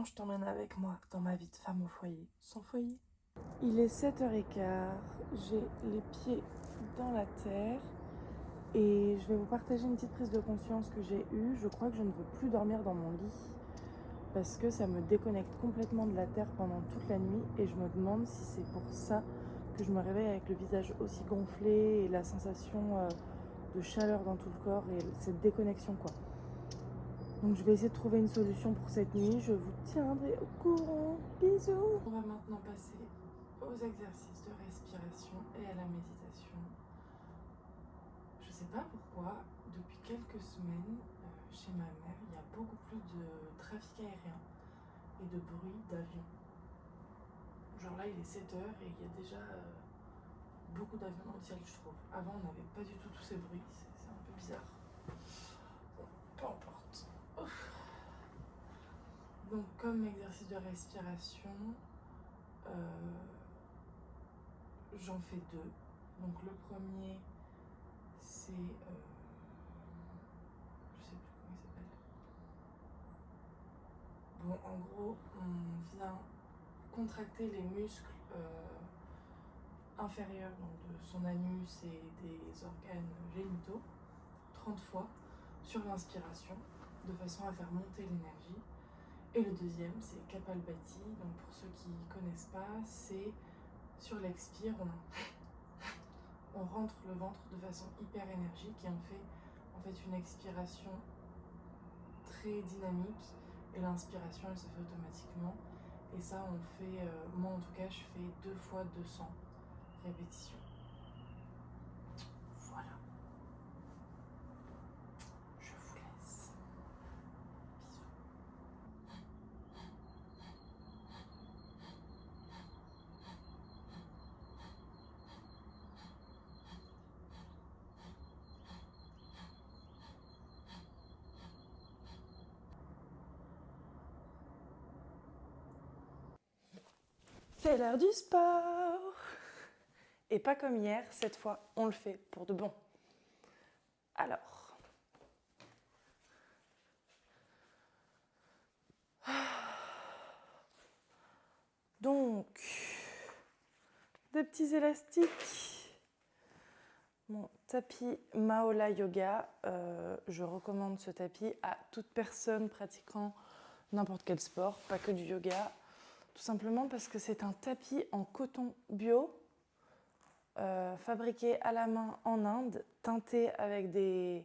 Viens, je t'emmène avec moi dans ma vie de femme au foyer, sans foyer. Il est 7h15, j'ai les pieds dans la terre et je vais vous partager une petite prise de conscience que j'ai eue. Je crois que je ne veux plus dormir dans mon lit parce que ça me déconnecte complètement de la terre pendant toute la nuit et je me demande si c'est pour ça que je me réveille avec le visage aussi gonflé et la sensation de chaleur dans tout le corps et cette déconnexion quoi. Donc je vais essayer de trouver une solution pour cette nuit, je vous tiendrai au courant. Bisous. On va maintenant passer aux exercices de respiration et à la méditation. Je sais pas pourquoi, depuis quelques semaines, chez ma mère, il y a beaucoup plus de trafic aérien et de bruit d'avion. Genre là, il est 7h et il y a déjà beaucoup d'avions dans le ciel, je trouve. Avant, on n'avait pas du tout tous ces bruits, c'est un peu bizarre. Bon, peu importe. Ouf. Donc, comme exercice de respiration, j'en fais deux. Donc, le premier, c'est. Je sais plus comment il s'appelle. Bon, en gros, on vient contracter les muscles inférieurs, donc de son anus et des organes génitaux, 30 fois sur l'inspiration, de façon à faire monter l'énergie. Et le deuxième, c'est Kapalbhati. Donc pour ceux qui ne connaissent pas, c'est sur l'expire, on rentre le ventre de façon hyper énergique et on fait en fait une expiration très dynamique et l'inspiration elle se fait automatiquement. Et ça on fait, moi en tout cas je fais 2 fois 200 répétitions. Voilà. Je vous laisse. Bisous. C'est l'heure du sport. Et pas comme hier, cette fois, on le fait pour de bon. Alors. Donc, des petits élastiques. Mon tapis Maola Yoga, je recommande ce tapis à toute personne pratiquant n'importe quel sport, pas que du yoga. Tout simplement parce que c'est un tapis en coton bio, fabriqué à la main en Inde, teinté avec des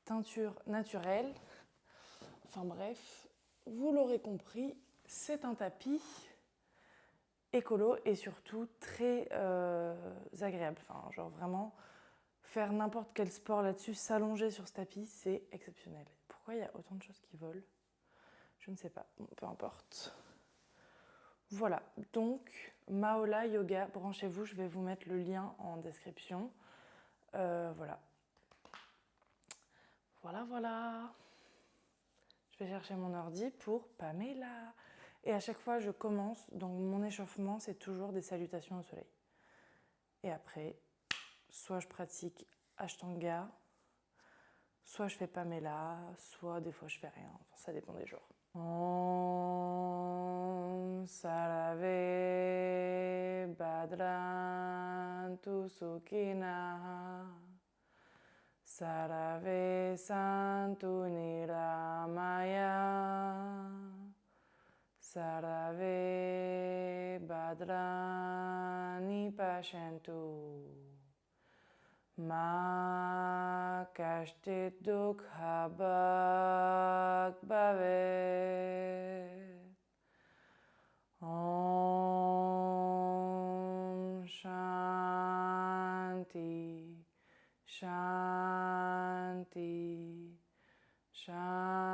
teintures naturelles. Enfin bref, vous l'aurez compris, c'est un tapis écolo et surtout très agréable. Enfin, genre vraiment, faire n'importe quel sport là-dessus, s'allonger sur ce tapis, c'est exceptionnel. Pourquoi il y a autant de choses qui volent ? Je ne sais pas, bon, peu importe. Voilà, donc Maola Yoga, branchez-vous, je vais vous mettre le lien en description. Voilà. Voilà. Je vais chercher mon ordi pour Pamela. Et à chaque fois, je commence, donc mon échauffement, c'est toujours des salutations au soleil. Et après, soit je pratique Ashtanga, soit je fais Pamela, soit des fois je fais rien. Enfin, ça dépend des jours. Om Sarave Bhadrantu Sukhina Sarave Santu Niramaya Sarave Bhadrani Pashantu Ma Kashtit Dukha Bhag Bhavet. Om Shanti Shanti Shanti.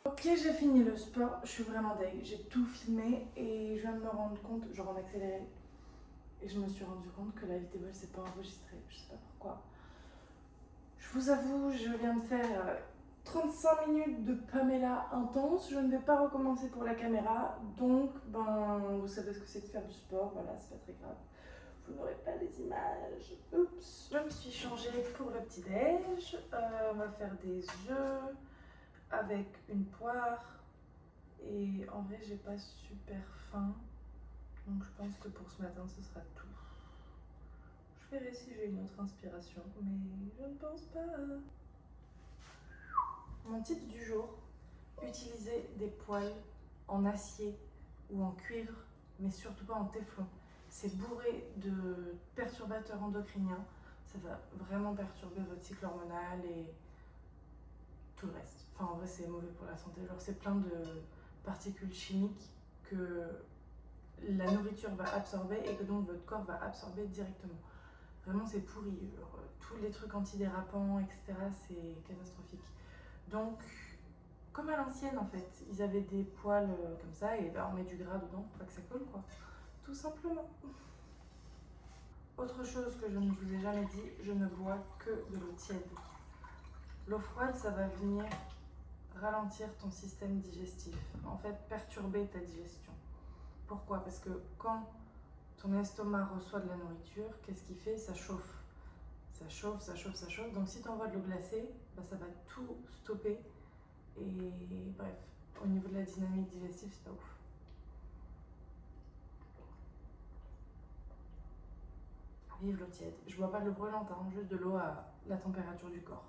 Ok, j'ai fini le sport, je suis vraiment deg, j'ai tout filmé et je viens de me rendre compte, genre en accéléré, et je me suis rendu compte que la vidéo elle s'est pas enregistrée, je sais pas pourquoi. Je vous avoue, je viens de faire 35 minutes de Pamela intense, je ne vais pas recommencer pour la caméra, donc ben vous savez ce que c'est de faire du sport, voilà, c'est pas très grave. vous n'aurez pas les images. Oups. Je me suis changée pour le petit-déj. On va faire des œufs avec une poire. Et en vrai, j'ai pas super faim. Donc je pense que pour ce matin, ce sera tout. Je verrai si j'ai une autre inspiration, mais je ne pense pas. Mon tips du jour, utiliser des poêles en acier ou en cuivre, mais surtout pas en téflon. C'est bourré de perturbateurs endocriniens. Ça va vraiment perturber votre cycle hormonal et tout le reste. Enfin, en vrai, c'est mauvais pour la santé. Genre, c'est plein de particules chimiques que la nourriture va absorber et que donc votre corps va absorber directement. Vraiment, c'est pourri. Genre, tous les trucs antidérapants, etc., c'est catastrophique. Donc, comme à l'ancienne en fait, ils avaient des poêles comme ça et ben, on met du gras dedans pour pas que ça colle quoi. Tout simplement. Autre chose que je ne vous ai jamais dit, je ne bois que de l'eau tiède. L'eau froide, ça va venir ralentir ton système digestif. En fait, perturber ta digestion. Pourquoi? Parce que quand ton estomac reçoit de la nourriture, qu'est-ce qu'il fait? Ça chauffe. Ça chauffe, ça chauffe, ça chauffe. Donc si tu envoies de l'eau glacée, ben, ça va tout stopper. Et bref, au niveau de la dynamique digestive, c'est pas ouf. Vive l'eau tiède. Je bois pas de l'eau brûlante, hein, juste de l'eau à la température du corps.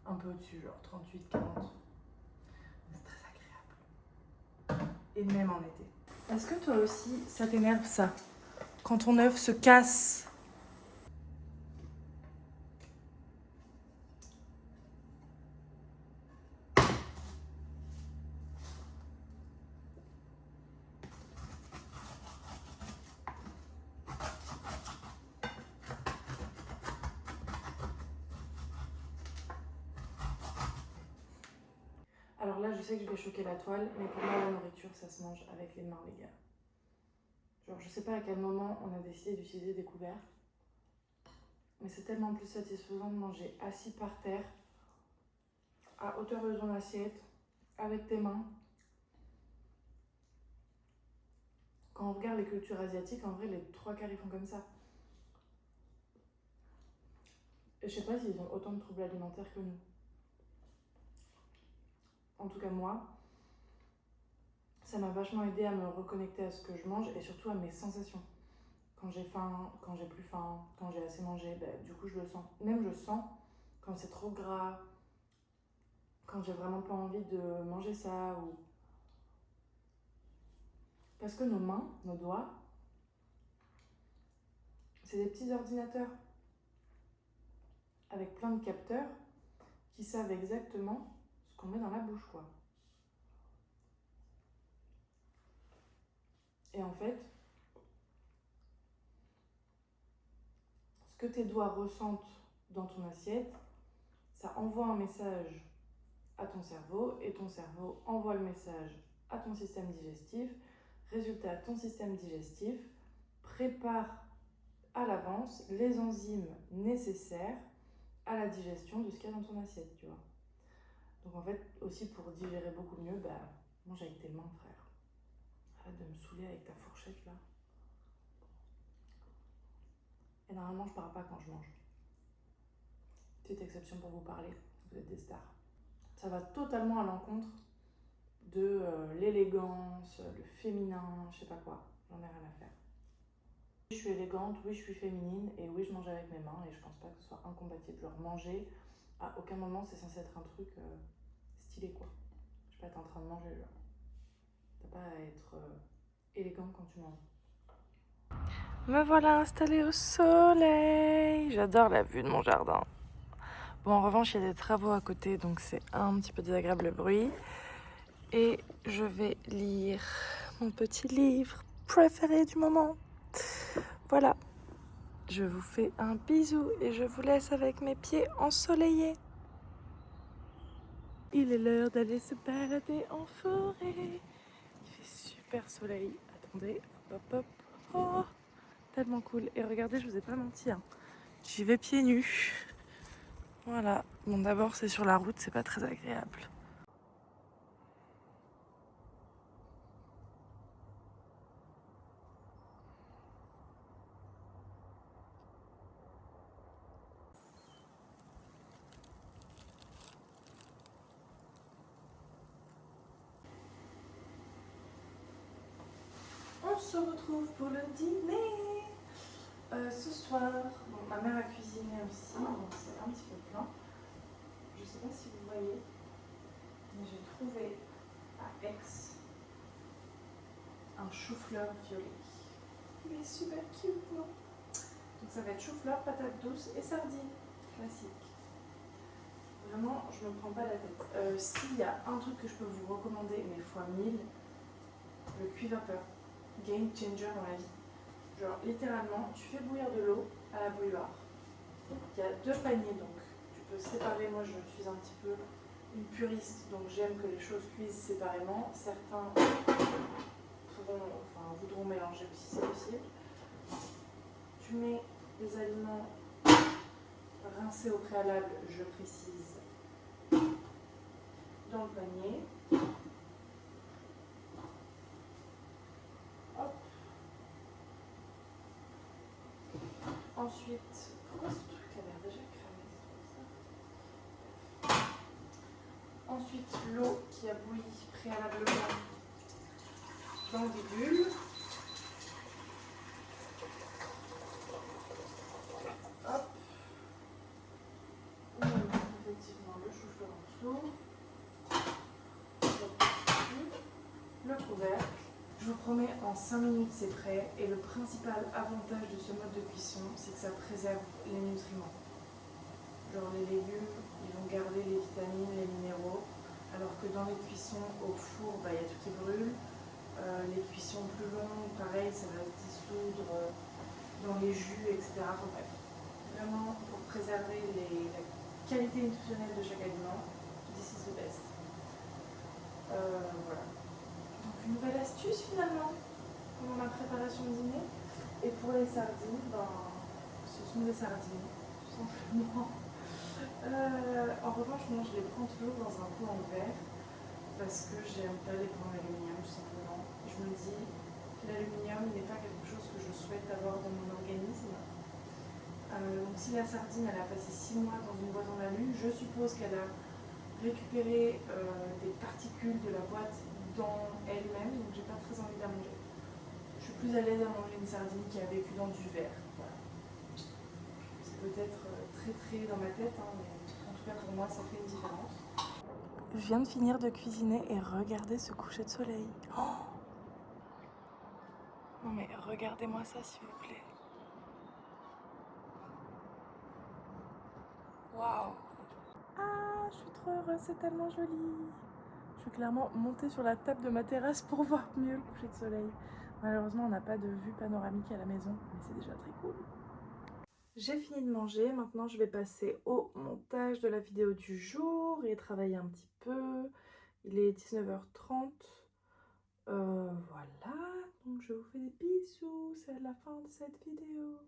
Un peu au-dessus, genre 38, 40. C'est très agréable. Et même en été. Est-ce que toi aussi, ça t'énerve ça? Quand ton œuf se casse? Alors là, je sais que je vais choquer la toile, mais pour moi, la nourriture, ça se mange avec les mains, les gars. Genre, je sais pas à quel moment on a décidé d'utiliser des couverts, mais c'est tellement plus satisfaisant de manger assis par terre, à hauteur de ton assiette, avec tes mains. Quand on regarde les cultures asiatiques, en vrai, les trois quarts, ils font comme ça. Et je sais pas s'ils ont autant de troubles alimentaires que nous. En tout cas, moi, ça m'a vachement aidé à me reconnecter à ce que je mange et surtout à mes sensations. Quand j'ai faim, quand j'ai plus faim, quand j'ai assez mangé, bah, du coup, je le sens. Même je sens quand c'est trop gras, quand j'ai vraiment pas envie de manger ça. Ou... Parce que nos mains, nos doigts, c'est des petits ordinateurs avec plein de capteurs qui savent exactement ce qu'on met dans la bouche, quoi. Et en fait, ce que tes doigts ressentent dans ton assiette, ça envoie un message à ton cerveau et ton cerveau envoie le message à ton système digestif. Résultat, ton système digestif prépare à l'avance les enzymes nécessaires à la digestion de ce qu'il y a dans ton assiette, tu vois. Donc en fait, aussi pour digérer beaucoup mieux, bah, mange avec tes mains, frère. Arrête de me saouler avec ta fourchette là. Et normalement, je parle pas quand je mange. Petite exception pour vous parler, vous êtes des stars. Ça va totalement à l'encontre de l'élégance, le féminin, je sais pas quoi. J'en ai rien à faire. Oui, je suis élégante, oui, je suis féminine et oui, je mange avec mes mains et je pense pas que ce soit incompatible. Genre manger, à aucun moment c'est censé être un truc stylé quoi. Je vais pas être en train de manger, genre. T'as pas à être élégant quand tu manges. Me voilà installée au soleil. J'adore la vue de mon jardin. Bon, en revanche, il y a des travaux à côté, donc c'est un petit peu désagréable le bruit. Et je vais lire mon petit livre préféré du moment. Voilà. Je vous fais un bisou et je vous laisse avec mes pieds ensoleillés. Il est l'heure d'aller se balader en forêt. Il fait super soleil. Attendez, hop hop. Oh, tellement cool. Et regardez, je vous ai pas menti, hein. J'y vais pieds nus. Voilà. Bon, d'abord, c'est sur la route, c'est pas très agréable. se retrouve pour le dîner. Ce soir, bon, ma mère a cuisiné aussi, donc c'est un petit peu plein. Je sais pas si vous voyez, mais j'ai trouvé à Aix un chou-fleur violet. Il est super cute, non? Donc ça va être chou-fleur, patates douces et sardines, classique. Vraiment, je me prends pas la tête. S'il y a un truc que je peux vous recommander, mais fois 1000, le cuit vapeur. Game changer dans la vie. Genre, littéralement, tu fais bouillir de l'eau à la bouilloire. Il y a 2 paniers, donc tu peux séparer. Moi, je suis un petit peu une puriste, donc j'aime que les choses cuisent séparément. Certains voudront mélanger aussi, c'est possible. Tu mets les aliments rincés au préalable, je précise, dans le panier. Hop. Ensuite, pourquoi ce truc a l'air déjà cramé? Ensuite, l'eau qui a bouilli préalablement dans des bulles. Hop. On va mettre effectivement le chou-fleur en dessous. Le couvercle. Je vous promets, en 5 minutes c'est prêt. Et le principal avantage de ce mode de cuisson, c'est que ça préserve les nutriments. Genre les légumes, ils vont garder les vitamines, les minéraux. Alors que dans les cuissons au four, il y a tout qui brûle. Les cuissons plus longues, pareil, ça va se dissoudre dans les jus, etc. Enfin, bref, vraiment pour préserver la qualité nutritionnelle de chaque aliment, this is the best. Voilà. Donc une nouvelle astuce finalement pour ma préparation de dîner. Et pour les sardines, ce sont des sardines, tout simplement. En revanche, moi je les prends toujours dans un pot en verre parce que j'aime pas les pots en aluminium, tout simplement. Je me dis, l'aluminium n'est pas quelque chose que je souhaite avoir dans mon organisme. Donc si la sardine elle a passé 6 mois dans une boîte en alu, je suppose qu'elle a récupéré des particules de la boîte dans elle-même, donc j'ai pas très envie de la manger. Je suis plus à l'aise à manger une sardine qui a vécu dans du verre. Voilà. C'est peut-être très dans ma tête, hein, mais en tout cas pour moi ça fait une différence. Je viens de finir de cuisiner et regardez ce coucher de soleil. Oh, non mais regardez-moi ça s'il vous plaît. Waouh! Ah, je suis trop heureuse, c'est tellement joli. Je vais clairement monter sur la table de ma terrasse pour voir mieux le coucher de soleil. Malheureusement, on n'a pas de vue panoramique à la maison, mais c'est déjà très cool. J'ai fini de manger, maintenant je vais passer au montage de la vidéo du jour et travailler un petit peu. Il est 19h30. Voilà, donc je vous fais des bisous, c'est la fin de cette vidéo.